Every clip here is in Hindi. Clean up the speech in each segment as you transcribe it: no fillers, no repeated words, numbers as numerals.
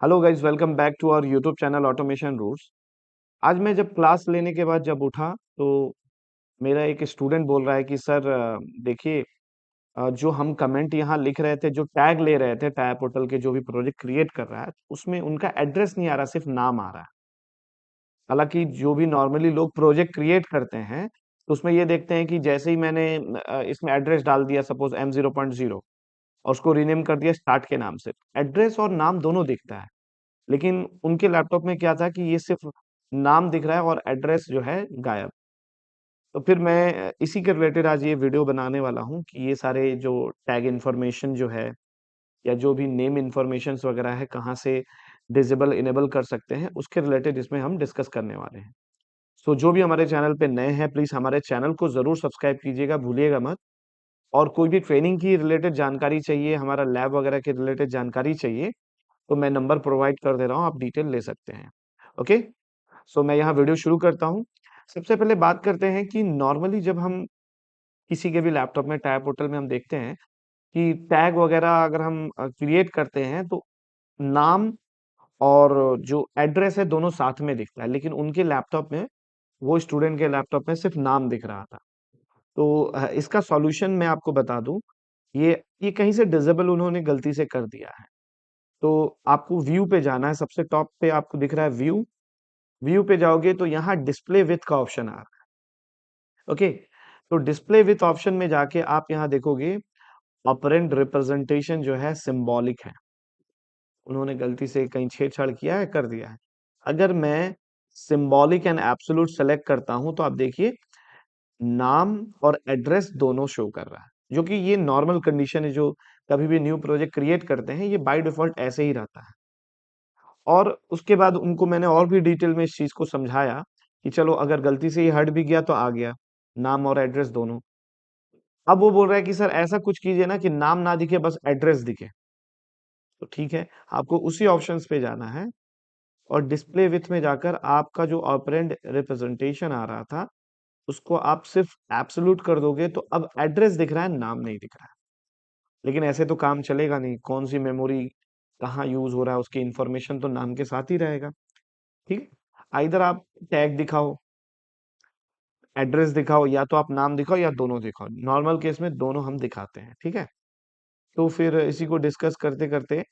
Hello guys, welcome back to our YouTube channel automation roots. आज मैं जब क्लास लेने के बाद जब उठा तो मेरा एक स्टूडेंट बोल रहा है कि सर देखिए, जो हम कमेंट यहाँ लिख रहे थे, जो टैग ले रहे थे टैग पोर्टल के, जो भी प्रोजेक्ट क्रिएट कर रहा है उसमें उनका एड्रेस नहीं आ रहा, सिर्फ नाम आ रहा है। हालांकि जो भी नॉर्मली लोग प्रोजेक्ट क्रिएट करते हैं तो उसमें ये देखते हैं कि जैसे ही मैंने इसमें एड्रेस डाल दिया, सपोज M0.0, और उसको रीनेम कर दिया स्टार्ट के नाम से, एड्रेस और नाम दोनों दिखता है। लेकिन उनके लैपटॉप में क्या था कि ये सिर्फ नाम दिख रहा है और एड्रेस जो है गायब। तो फिर मैं इसी के रिलेटेड आज ये वीडियो बनाने वाला हूँ कि ये सारे जो टैग इन्फॉर्मेशन जो है या जो भी नेम इन्फॉर्मेशंस वगैरह है, कहाँ से डिसेबल इनेबल कर सकते हैं, उसके रिलेटेड इसमें हम डिस्कस करने वाले हैं। सो जो भी हमारे चैनल पे नए हैं, प्लीज हमारे चैनल को जरूर सब्सक्राइब कीजिएगा, भूलिएगा मत। और कोई भी ट्रेनिंग की रिलेटेड जानकारी चाहिए, हमारा लैब वगैरह के रिलेटेड जानकारी चाहिए, तो मैं नंबर प्रोवाइड कर दे रहा हूँ, आप डिटेल ले सकते हैं। ओके, सो मैं यहाँ वीडियो शुरू करता हूँ। सबसे पहले बात करते हैं कि नॉर्मली जब हम किसी के भी लैपटॉप में टैग पोर्टल में हम देखते हैं कि टैग वगैरह अगर हम क्रिएट करते हैं तो नाम और जो एड्रेस है दोनों साथ में दिखता है, लेकिन उनके लैपटॉप में, वो स्टूडेंट के लैपटॉप में सिर्फ नाम दिख रहा था। तो इसका सॉल्यूशन मैं आपको बता दूं, ये कहीं से डिसेबल उन्होंने गलती से कर दिया है। तो आपको व्यू पे जाना है, सबसे टॉप पे आपको दिख रहा है व्यू। व्यू पे जाओगे तो यहाँ डिस्प्ले विथ का ऑप्शन आ रहा है। ओके, तो डिस्प्ले विथ ऑप्शन में जाके आप यहाँ देखोगे ऑपरेंड रिप्रेजेंटेशन जो है सिंबॉलिक है। उन्होंने गलती से कहीं छेड़छाड़ किया है, कर दिया है। अगर मैं सिंबॉलिक एंड एब्सोल्यूट सेलेक्ट करता हूं तो आप देखिए नाम और एड्रेस दोनों शो कर रहा है, जो कि ये नॉर्मल कंडीशन है। जो कभी भी न्यू प्रोजेक्ट क्रिएट करते हैं ये बाय डिफॉल्ट ऐसे ही रहता है। और उसके बाद उनको मैंने और भी डिटेल में इस चीज को समझाया कि चलो अगर गलती से ये हट भी गया तो आ गया, नाम और एड्रेस दोनों। अब वो बोल रहा है कि सर ऐसा कुछ कीजिए ना कि नाम ना दिखे, बस एड्रेस दिखे। तो ठीक है, आपको उसी ऑप्शंस पे जाना है और डिस्प्ले विथ में जाकर आपका जो ऑपरेंड रिप्रेजेंटेशन आ रहा था उसको आप सिर्फ एब्सोल्यूट कर दोगे तो अब एड्रेस दिख रहा है, नाम नहीं दिख रहा है। लेकिन ऐसे तो काम चलेगा नहीं, कौन सी मेमोरी कहाँ यूज हो रहा है उसकी इंफॉर्मेशन तो नाम के साथ ही रहेगा। ठीक है, आइदर आप टैग दिखाओ, एड्रेस दिखाओ, या तो आप नाम दिखाओ या दोनों दिखाओ। नॉर्मल केस में दोनों हम दिखाते हैं, ठीक है। तो फिर इसी को डिस्कस करते करते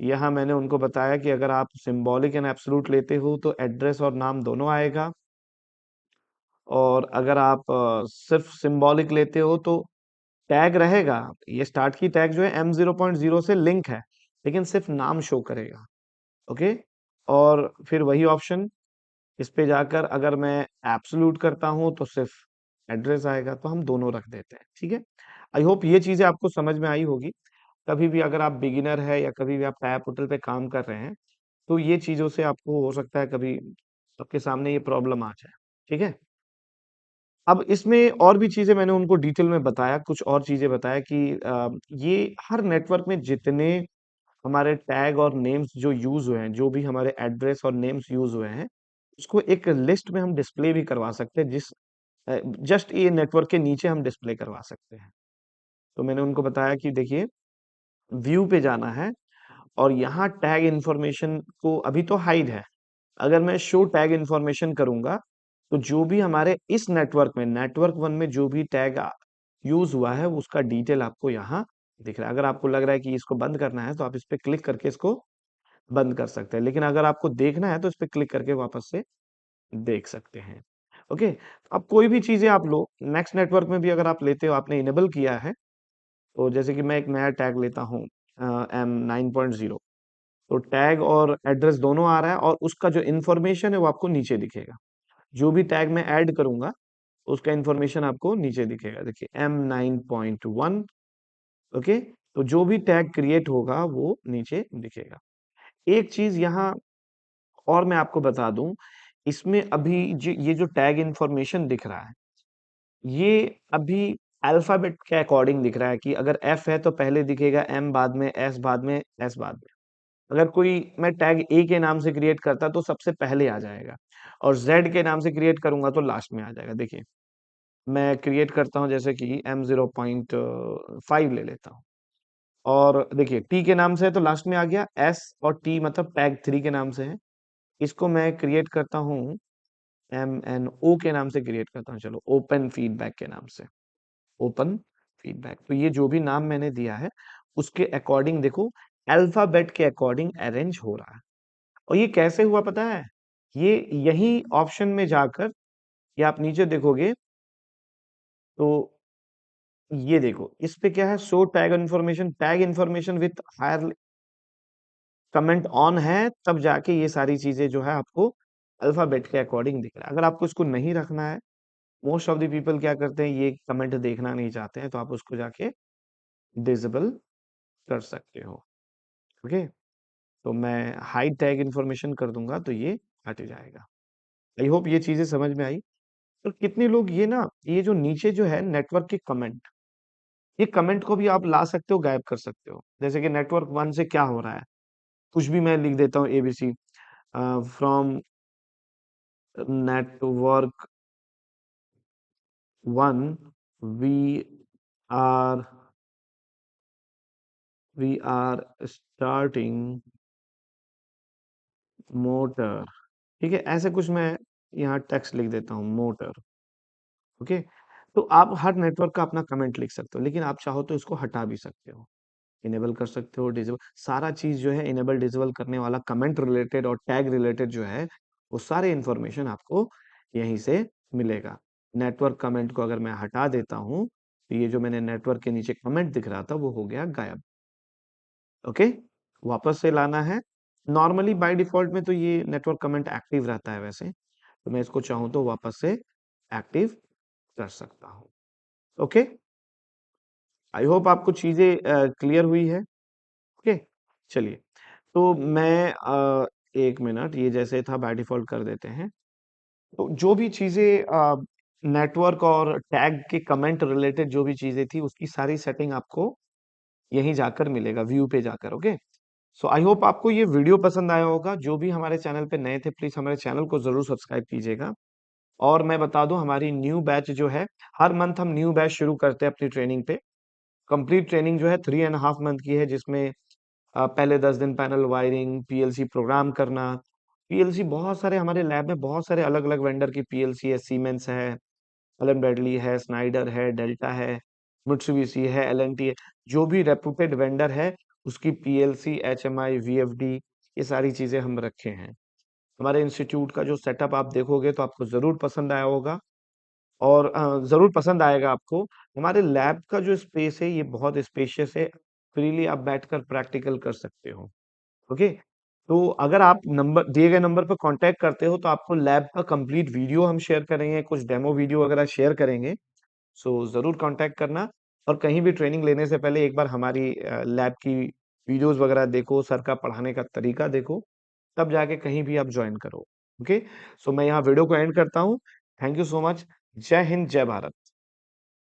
यहाँ मैंने उनको बताया कि अगर आप सिंबॉलिक एंड एब्सोल्यूट लेते हो तो एड्रेस और नाम दोनों आएगा, और अगर आप सिर्फ सिंबॉलिक लेते हो तो टैग रहेगा। ये स्टार्ट की टैग जो है M0.0 से लिंक है, लेकिन सिर्फ नाम शो करेगा। ओके, और फिर वही ऑप्शन, इस पे जाकर अगर मैं एब्सोल्यूट करता हूं तो सिर्फ एड्रेस आएगा, तो हम दोनों रख देते हैं, ठीक है। आई होप ये चीजें आपको समझ में आई होगी। कभी भी अगर आप बिगिनर है या कभी भी आप टाइप पोर्टल पे काम कर रहे हैं तो ये चीजों से आपको हो सकता है कभी आपके सामने ये प्रॉब्लम आ जाए, ठीक है। अब इसमें और भी चीजें मैंने उनको डिटेल में बताया, कुछ और चीजें बताया कि ये हर नेटवर्क में जितने हमारे टैग और नेम्स जो यूज हुए हैं, जो भी हमारे एड्रेस और नेम्स यूज हुए हैं, उसको एक लिस्ट में हम डिस्प्ले भी करवा सकते हैं, जिस जस्ट ये नेटवर्क के नीचे हम डिस्प्ले करवा सकते हैं। तो मैंने उनको बताया कि देखिए, व्यू पे जाना है और यहाँ टैग इन्फॉर्मेशन को अभी तो हाइड है। अगर मैं शो टैग इन्फॉर्मेशन करूंगा तो जो भी हमारे इस नेटवर्क में, नेटवर्क वन में जो भी टैग यूज हुआ है उसका डिटेल आपको यहाँ दिख रहा है। अगर आपको लग रहा है कि इसको बंद करना है तो आप इस पे क्लिक करके इसको बंद कर सकते हैं, लेकिन अगर आपको देखना है तो इस पे क्लिक करके वापस से देख सकते हैं। ओके, अब कोई भी चीजें आप लो, नेक्स्ट नेटवर्क में भी अगर आप लेते हो, आपने इनेबल किया है, तो जैसे कि मैं एक नया टैग लेता हूँ M9.0, तो टैग और एड्रेस दोनों आ रहा है और उसका जो इन्फॉर्मेशन है वो आपको नीचे दिखेगा। जो भी टैग मैं ऐड करूंगा उसका इन्फॉर्मेशन आपको नीचे दिखेगा। देखिए M9.1। ओके, तो जो भी टैग क्रिएट होगा वो नीचे दिखेगा। एक चीज यहाँ और मैं आपको बता दूं, इसमें अभी ये जो टैग इन्फॉर्मेशन दिख रहा है, ये अभी अल्फाबेट के अकॉर्डिंग दिख रहा है कि अगर F है तो पहले दिखेगा, M बाद में, S बाद में, S बाद में। अगर कोई मैं टैग ए के नाम से क्रिएट करता तो सबसे पहले आ जाएगा, और जेड के नाम से क्रिएट करूंगा तो लास्ट में आ जाएगा। देखिए मैं क्रिएट करता हूं, जैसे कि M0.5 ले लेता हूं, और देखिए टी के नाम से है तो लास्ट में आ गया एस, और टी मतलब टैग 3 के नाम से है। इसको मैं क्रिएट करता हूँ MNO के नाम से क्रिएट करता हूँ, चलो ओपन फीडबैक के नाम से, ओपन फीडबैक। तो ये जो भी नाम मैंने दिया है उसके अकॉर्डिंग देखो, अल्फाबेट के अकॉर्डिंग अरेंज हो रहा है। और ये कैसे हुआ पता है? ये यही ऑप्शन में जाकर, ये आप नीचे देखोगे तो ये देखो इस पे क्या है, show tag information with higher comment on है, तब जाके ये सारी चीजें जो है आपको अल्फाबेट के अकॉर्डिंग दिख रहा है। अगर आपको इसको नहीं रखना है, मोस्ट ऑफ द पीपल क्या करते हैं, ये कमेंट देखना नहीं चाहते हैं, तो आप उसको जाके डिसेबल कर सकते हो। ओके, तो मैं हाइड टैग इन्फॉर्मेशन कर दूंगा तो ये हट जाएगा। आई होप ये चीजें समझ में आई। तो कितने लोग ये ना, ये जो नीचे जो है नेटवर्क के कमेंट, ये कमेंट को भी आप ला सकते हो, गायब कर सकते हो। जैसे कि नेटवर्क 1 से क्या हो रहा है, कुछ भी मैं लिख देता हूँ ABC, from network 1 we are we are starting motor. ठीक है, ऐसे कुछ मैं यहाँ टेक्स्ट लिख देता हूँ मोटर। ओके, तो आप हर नेटवर्क का अपना कमेंट लिख सकते हो, लेकिन आप चाहो तो इसको हटा भी सकते हो, इनेबल कर सकते हो, डिसेबल, सारा चीज जो है इनेबल डिसेबल करने वाला, कमेंट रिलेटेड और टैग रिलेटेड जो है वो सारे इंफॉर्मेशन आपको यहीं से मिलेगा। नेटवर्क कमेंट को अगर मैं हटा देता हूँ तो ये जो मैंने नेटवर्क के नीचे कमेंट दिख रहा था वो हो गया गायब। ओके, वापस से लाना है। नॉर्मली बाय डिफॉल्ट में तो ये नेटवर्क कमेंट एक्टिव रहता है वैसे, तो मैं इसको चाहूँ तो वापस से एक्टिव कर सकता हूँ। ओके, आई होप आपको चीजें क्लियर हुई है। ओके, चलिए, तो मैं 1 मिनट, ये जैसे था बाय डिफॉल्ट कर देते हैं। तो जो भी चीजें नेटवर्क और टैग के कमेंट रिलेटेड जो भी चीजें थी उसकी सारी सेटिंग आपको यहीं जाकर मिलेगा, व्यू पे जाकर। ओके, सो आई होप आपको ये वीडियो पसंद आया होगा। जो भी हमारे चैनल पे नए थे प्लीज हमारे चैनल को जरूर सब्सक्राइब कीजिएगा। और मैं बता दूं, हमारी न्यू बैच जो है, हर मंथ हम न्यू बैच शुरू करते हैं अपनी ट्रेनिंग पे। कंप्लीट ट्रेनिंग जो है 3.5 मंथ की है, जिसमें पहले 10 दिन पैनल वायरिंग, PLC प्रोग्राम करना। PLC बहुत सारे हमारे लैब में, बहुत सारे अलग अलग वेंडर की PLC है, सीमेंस है, एलन ब्रैडली है, स्नाइडर है, डेल्टा है, मित्सुबिशी है, LNT है। जो भी रेपुटेड वेंडर है उसकी PLC, HMI, VFD, ये सारी चीजें हम रखे हैं। हमारे इंस्टीट्यूट का जो सेटअप आप देखोगे तो आपको जरूर पसंद आया होगा, और जरूर पसंद आएगा आपको। हमारे लैब का जो स्पेस है ये बहुत स्पेशियस है, फ्रीली आप बैठकर प्रैक्टिकल कर सकते हो। ओके, तो अगर आप नंबर, दिए गए नंबर पर कांटेक्ट करते हो तो आपको लैब का कंप्लीट वीडियो हम शेयर करेंगे, कुछ डेमो वीडियो वगैरह शेयर करेंगे। सो जरूर कांटेक्ट करना। और कहीं भी ट्रेनिंग लेने से पहले एक बार हमारी लैब की वीडियोस वगैरह देखो, सर का पढ़ाने का तरीका देखो, तब जाके कहीं भी आप ज्वाइन करो। ओके, सो मैं यहाँ वीडियो को एंड करता हूँ। Thank you so much. जय हिंद, जय भारत।